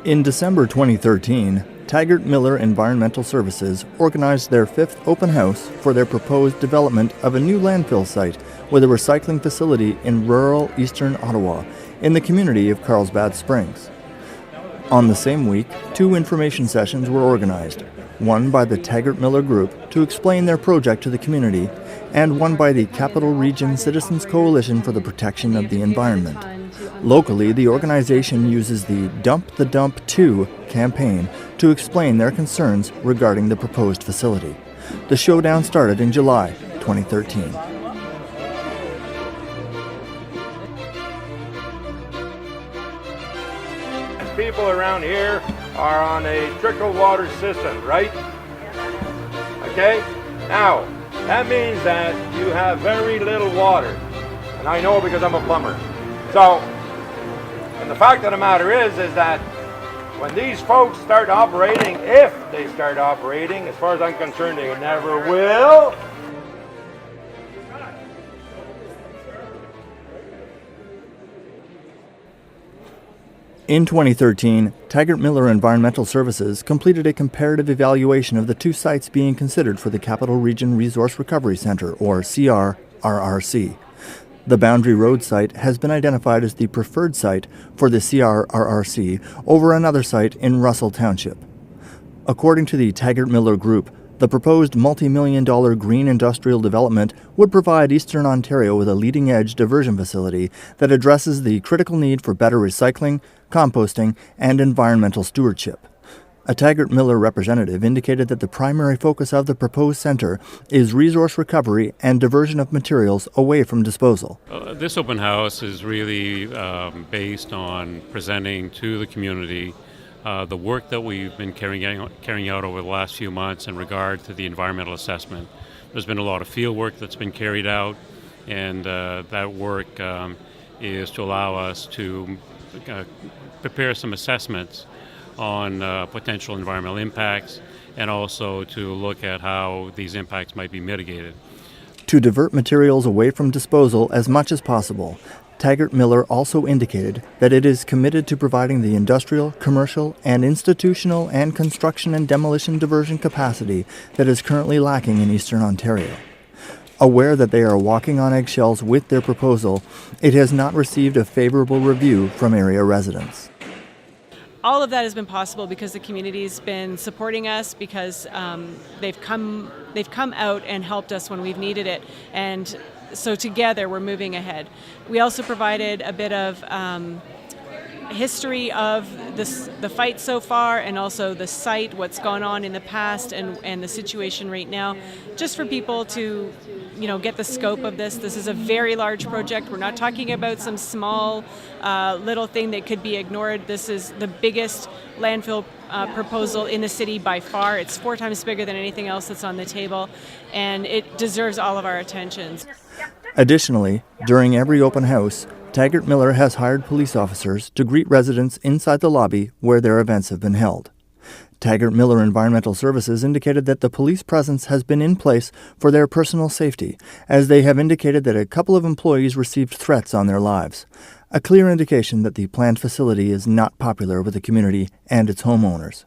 In December 2013, Taggart-Miller Environmental Services organized their 5th open house for their proposed development of a new landfill site with a recycling facility in rural eastern Ottawa in the community of Carlsbad Springs. On the same week, 2 information sessions were organized, one by the Taggart-Miller Group to explain their project to the community, and one by the Capital Region Citizens Coalition for the Protection of the Environment. Locally, the organization uses the Dump the Dump 2 campaign to explain their concerns regarding the proposed facility. The showdown started in July 2013. People around here are on a trickle water system, right? Okay? Now, that means that you have very little water. And I know because I'm a plumber. So, and the fact of the matter is that when these folks start operating, if they start operating, as far as I'm concerned, they never will. In 2013, Taggart-Miller Environmental Services completed a comparative evaluation of the 2 sites being considered for the Capital Region Resource Recovery Centre, or CRRRC. The Boundary Road site has been identified as the preferred site for the CRRRC over another site in Russell Township. According to the Taggart-Miller Group, the proposed multi-million-dollar green industrial development would provide Eastern Ontario with a leading-edge diversion facility that addresses the critical need for better recycling, composting, and environmental stewardship. A Taggart-Miller representative indicated that the primary focus of the proposed centre is resource recovery and diversion of materials away from disposal. This open house is really based on presenting to the community the work that we've been carrying out over the last few months in regard to the environmental assessment. There's been a lot of field work that's been carried out, and that work is to allow us to prepare some assessments on potential environmental impacts, and also to look at how these impacts might be mitigated. To divert materials away from disposal as much as possible, Taggart-Miller also indicated that it is committed to providing the industrial, commercial, and institutional and construction and demolition diversion capacity that is currently lacking in Eastern Ontario. Aware that they are walking on eggshells with their proposal, it has not received a favorable review from area residents. All of that has been possible because the community's been supporting us, because they've come out and helped us when we've needed it, and so together we're moving ahead. We also provided a bit of history of the fight so far, and also the site, what's gone on in the past, and the situation right now, just for people to get the scope of this. This is a very large project. We're not talking about some small little thing that could be ignored. This is the biggest landfill proposal in the city by far. It's 4 times bigger than anything else that's on the table, and it deserves all of our attention. Additionally, during every open house, Taggart-Miller has hired police officers to greet residents inside the lobby where their events have been held. Taggart-Miller Environmental Services indicated that the police presence has been in place for their personal safety, as they have indicated that a couple of employees received threats on their lives, a clear indication that the planned facility is not popular with the community and its homeowners.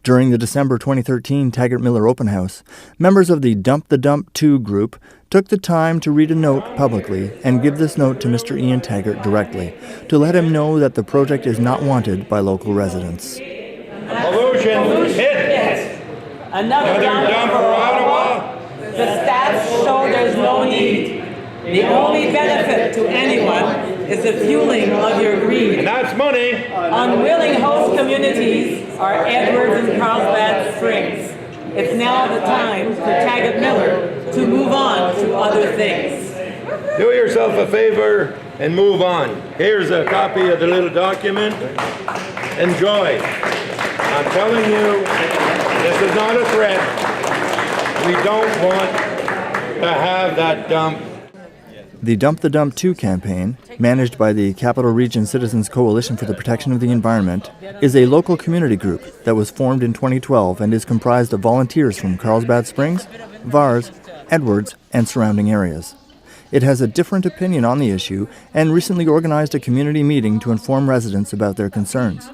During the December 2013 Taggart-Miller Open House, members of the Dump the Dump 2 group took the time to read a note publicly and give this note to Mr. Ian Taggart directly to let him know that the project is not wanted by local residents. Pollution hit. Another dump for Ottawa. The stats show there's no need. The only benefit to anyone is the fueling of your greed. And that's money. Unwilling host communities are Edwards and Carlsbad Springs. It's now the time for Taggart-Miller to move on to other things. Do yourself a favor and move on. Here's a copy of the little document. Enjoy. I'm telling you, this is not a threat. We don't want to have that dump. The Dump the Dump 2 campaign, managed by the Capital Region Citizens Coalition for the Protection of the Environment, is a local community group that was formed in 2012 and is comprised of volunteers from Carlsbad Springs, Vars, Edwards, and surrounding areas. It has a different opinion on the issue and recently organized a community meeting to inform residents about their concerns.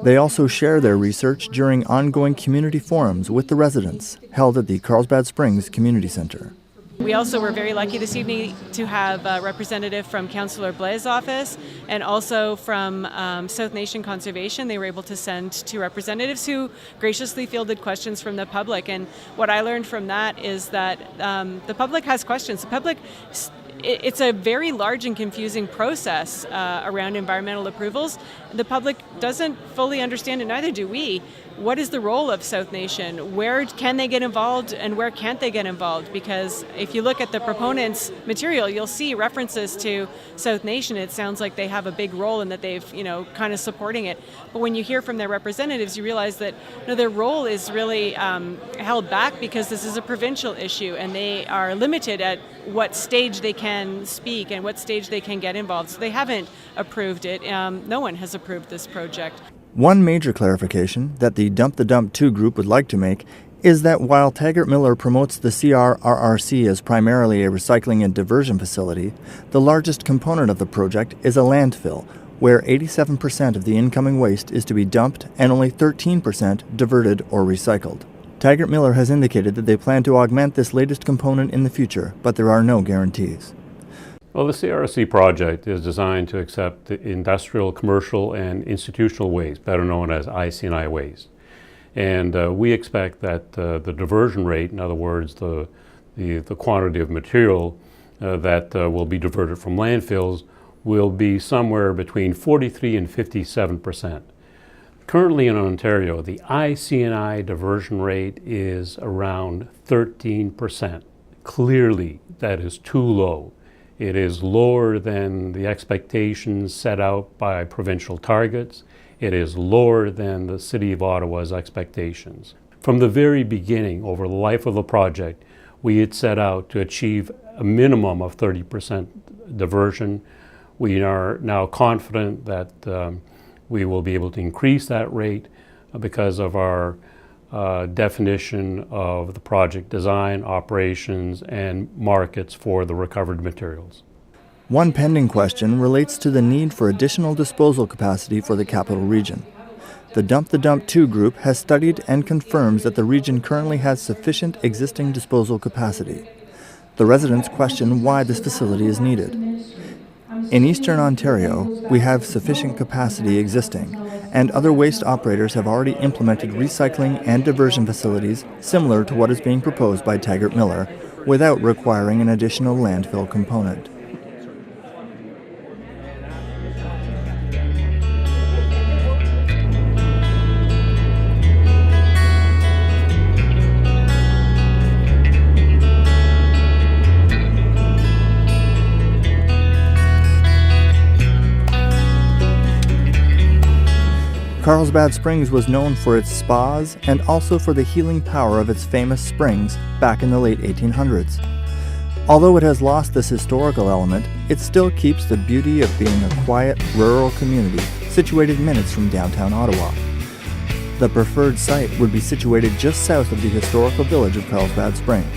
They also share their research during ongoing community forums with the residents held at the Carlsbad Springs Community Center. We also were very lucky this evening to have a representative from Councillor Blais' office and also from South Nation Conservation. They were able to send two representatives who graciously fielded questions from the public. And what I learned from that is that the public has questions. The public, it's a very large and confusing process around environmental approvals. The public doesn't fully understand it, neither do we. What is the role of South Nation? Where can they get involved and where can't they get involved? Because if you look at the proponents' material, you'll see references to South Nation. It sounds like they have a big role and that they've, kind of supporting it. But when you hear from their representatives, you realize that their role is really held back because this is a provincial issue and they are limited at what stage they can speak and what stage they can get involved. So they haven't approved it. No one has approved this project. One major clarification that the Dump the Dump 2 group would like to make is that while Taggart-Miller promotes the CRRRC as primarily a recycling and diversion facility, the largest component of the project is a landfill, where 87% of the incoming waste is to be dumped and only 13% diverted or recycled. Taggart-Miller has indicated that they plan to augment this latest component in the future, but there are no guarantees. Well, the CRRC project is designed to accept industrial, commercial, and institutional waste, better known as IC&I waste. And we expect that the diversion rate, in other words, the quantity of material that will be diverted from landfills, will be somewhere between 43 and 57%. Currently in Ontario, the IC&I diversion rate is around 13%. Clearly, that is too low. It is lower than the expectations set out by provincial targets. It is lower than the City of Ottawa's expectations. From the very beginning, over the life of the project, we had set out to achieve a minimum of 30% diversion. We are now confident that we will be able to increase that rate because of our definition of the project design, operations, and markets for the recovered materials. One pending question relates to the need for additional disposal capacity for the capital region. The Dump the Dump 2 group has studied and confirms that the region currently has sufficient existing disposal capacity. The residents question why this facility is needed. In Eastern Ontario, we have sufficient capacity existing, and other waste operators have already implemented recycling and diversion facilities similar to what is being proposed by Taggart-Miller without requiring an additional landfill component. Carlsbad Springs was known for its spas and also for the healing power of its famous springs back in the late 1800s. Although it has lost this historical element, it still keeps the beauty of being a quiet, rural community situated minutes from downtown Ottawa. The preferred site would be situated just south of the historical village of Carlsbad Springs.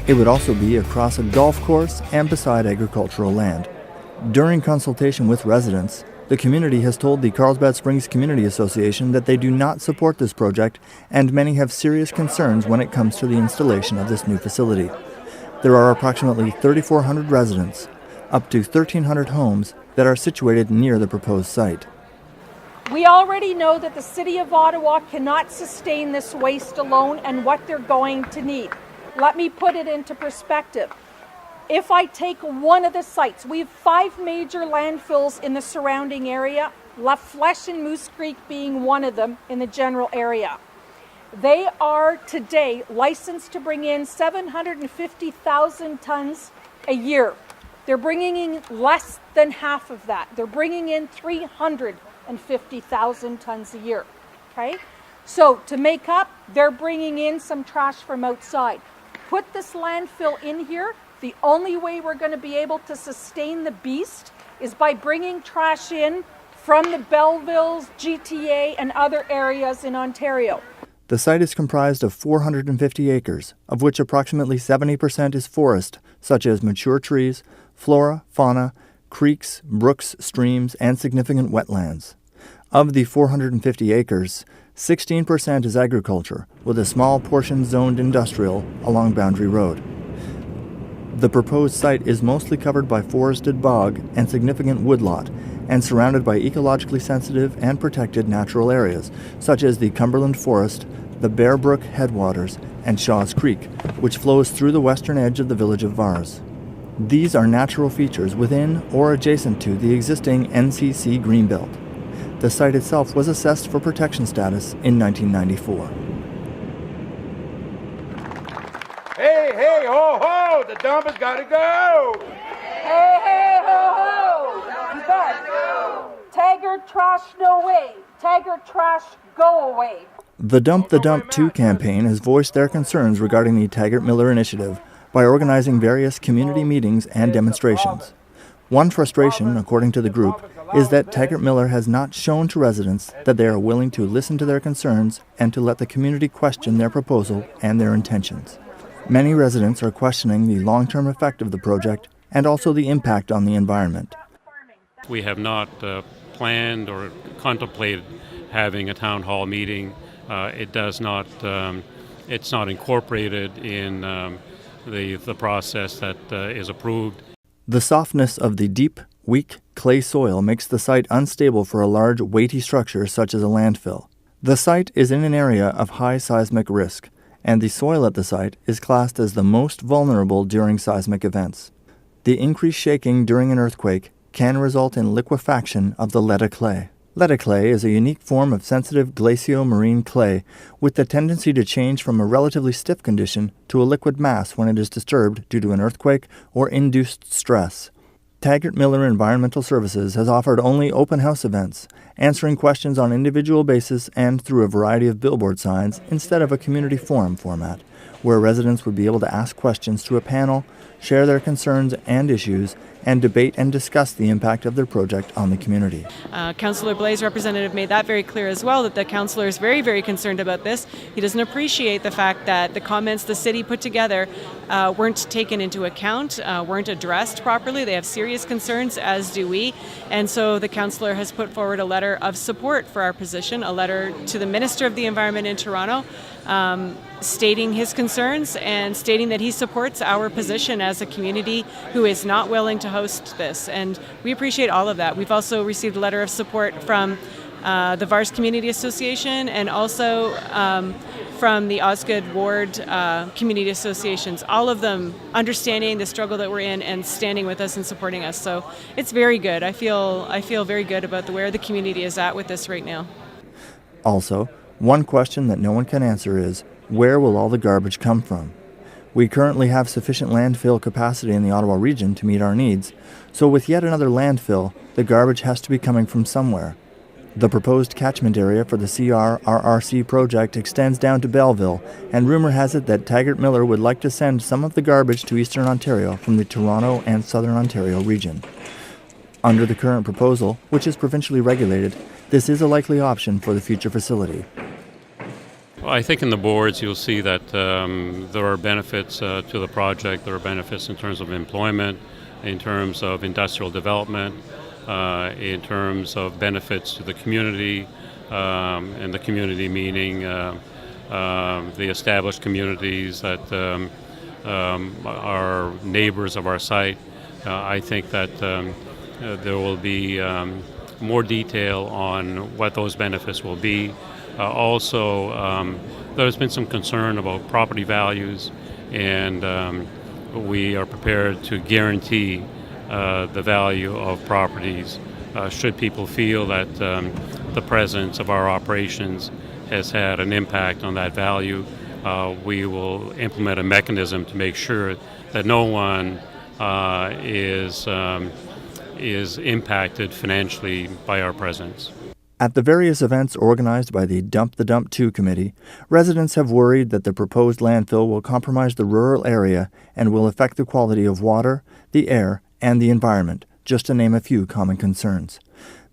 It would also be across a golf course and beside agricultural land. During consultation with residents, the community has told the Carlsbad Springs Community Association that they do not support this project, and many have serious concerns when it comes to the installation of this new facility. There are approximately 3,400 residents, up to 1,300 homes that are situated near the proposed site. We already know that the City of Ottawa cannot sustain this waste alone and what they're going to need. Let me put it into perspective. If I take one of the sites, we have 5 major landfills in the surrounding area, La Flèche and Moose Creek being one of them in the general area. They are today licensed to bring in 750,000 tons a year. They're bringing in less than half of that. They're bringing in 350,000 tons a year. Okay? So to make up, they're bringing in some trash from outside. Put this landfill in here. The only way we're going to be able to sustain the beast is by bringing trash in from the Bellevilles, GTA, and other areas in Ontario. The site is comprised of 450 acres, of which approximately 70% is forest, such as mature trees, flora, fauna, creeks, brooks, streams, and significant wetlands. Of the 450 acres, 16% is agriculture, with a small portion zoned industrial along Boundary Road. The proposed site is mostly covered by forested bog and significant woodlot, and surrounded by ecologically sensitive and protected natural areas, such as the Cumberland Forest, the Bear Brook headwaters, and Shaw's Creek, which flows through the western edge of the village of Vars. These are natural features within or adjacent to the existing NCC Greenbelt. The site itself was assessed for protection status in 1994. Hey, hey, ho, ho! The dump has got to go! Hey, hey, ho, ho! You bet. Taggart trash, no way. Taggart trash, go away. The Dump 2 campaign has voiced their concerns regarding the Taggart-Miller initiative by organizing various community meetings and demonstrations. One frustration, according to the group, is that Taggart-Miller has not shown to residents that they are willing to listen to their concerns and to let the community question their proposal and their intentions. Many residents are questioning the long-term effect of the project and also the impact on the environment. We have not planned or contemplated having a town hall meeting. It's not incorporated in the process that is approved. The softness of the deep, weak clay soil makes the site unstable for a large, weighty structure such as a landfill. The site is in an area of high seismic risk, and the soil at the site is classed as the most vulnerable during seismic events. The increased shaking during an earthquake can result in liquefaction of the Letta clay. Letta clay is a unique form of sensitive glacio-marine clay with the tendency to change from a relatively stiff condition to a liquid mass when it is disturbed due to an earthquake or induced stress. Taggart-Miller Environmental Services has offered only open house events, answering questions on individual basis and through a variety of billboard signs instead of a community forum format, where residents would be able to ask questions to a panel, share their concerns and issues, and debate and discuss the impact of their project on the community. Councillor Blais' representative made that very clear as well, that the councillor is very, very concerned about this. He doesn't appreciate the fact that the comments the city put together weren't taken into account, weren't addressed properly. They have serious concerns, as do we. And so the councillor has put forward a letter of support for our position, a letter to the Minister of the Environment in Toronto, stating his concerns and stating that he supports our position as a community who is not willing to host this. And we appreciate all of that. We've also received a letter of support from the Vars Community Association and also from the Osgood Ward Community Associations, all of them understanding the struggle that we're in and standing with us and supporting us. So it's very good. I feel very good about where the community is at with this right now. Also, one question that no one can answer is, where will all the garbage come from? We currently have sufficient landfill capacity in the Ottawa region to meet our needs, so with yet another landfill, the garbage has to be coming from somewhere. The proposed catchment area for the CRRRC project extends down to Belleville, and rumor has it that Taggart-Miller would like to send some of the garbage to Eastern Ontario from the Toronto and Southern Ontario region. Under the current proposal, which is provincially regulated, this is a likely option for the future facility. Well, I think in the boards you'll see that there are benefits to the project. There are benefits in terms of employment, in terms of industrial development, in terms of benefits to the community, and the community meaning the established communities that are neighbors of our site. I think that there will be more detail on what those benefits will be. Also, there's been some concern about property values, and we are prepared to guarantee the value of properties should people feel that the presence of our operations has had an impact on that value. We will implement a mechanism to make sure that no one is impacted financially by our presence. At the various events organized by the Dump 2 committee, residents have worried that the proposed landfill will compromise the rural area and will affect the quality of water, the air, and the environment, just to name a few common concerns.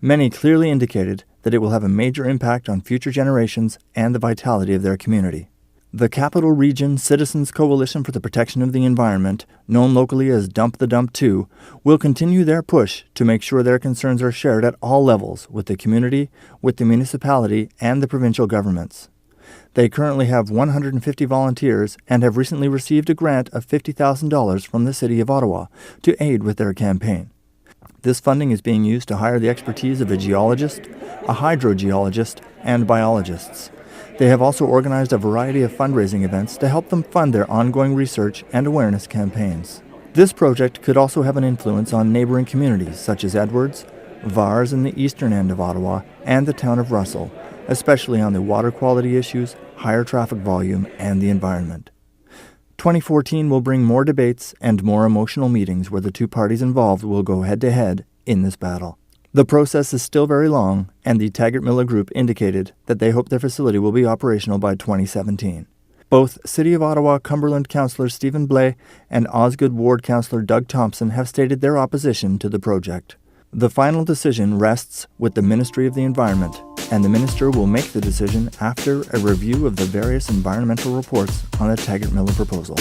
Many clearly indicated that it will have a major impact on future generations and the vitality of their community. The Capital Region Citizens Coalition for the Protection of the Environment, known locally as Dump the Dump 2, will continue their push to make sure their concerns are shared at all levels with the community, with the municipality, and the provincial governments. They currently have 150 volunteers and have recently received a grant of $50,000 from the City of Ottawa to aid with their campaign. This funding is being used to hire the expertise of a geologist, a hydrogeologist, and biologists. They have also organized a variety of fundraising events to help them fund their ongoing research and awareness campaigns. This project could also have an influence on neighboring communities such as Edwards, Vars in the eastern end of Ottawa, and the town of Russell, especially on the water quality issues, higher traffic volume, and the environment. 2014 will bring more debates and more emotional meetings where the two parties involved will go head-to-head in this battle. The process is still very long, and the Taggart-Miller Group indicated that they hope their facility will be operational by 2017. Both City of Ottawa Cumberland Councillor Stephen Blais and Osgood Ward Councillor Doug Thompson have stated their opposition to the project. The final decision rests with the Ministry of the Environment, and the Minister will make the decision after a review of the various environmental reports on the Taggart-Miller proposal.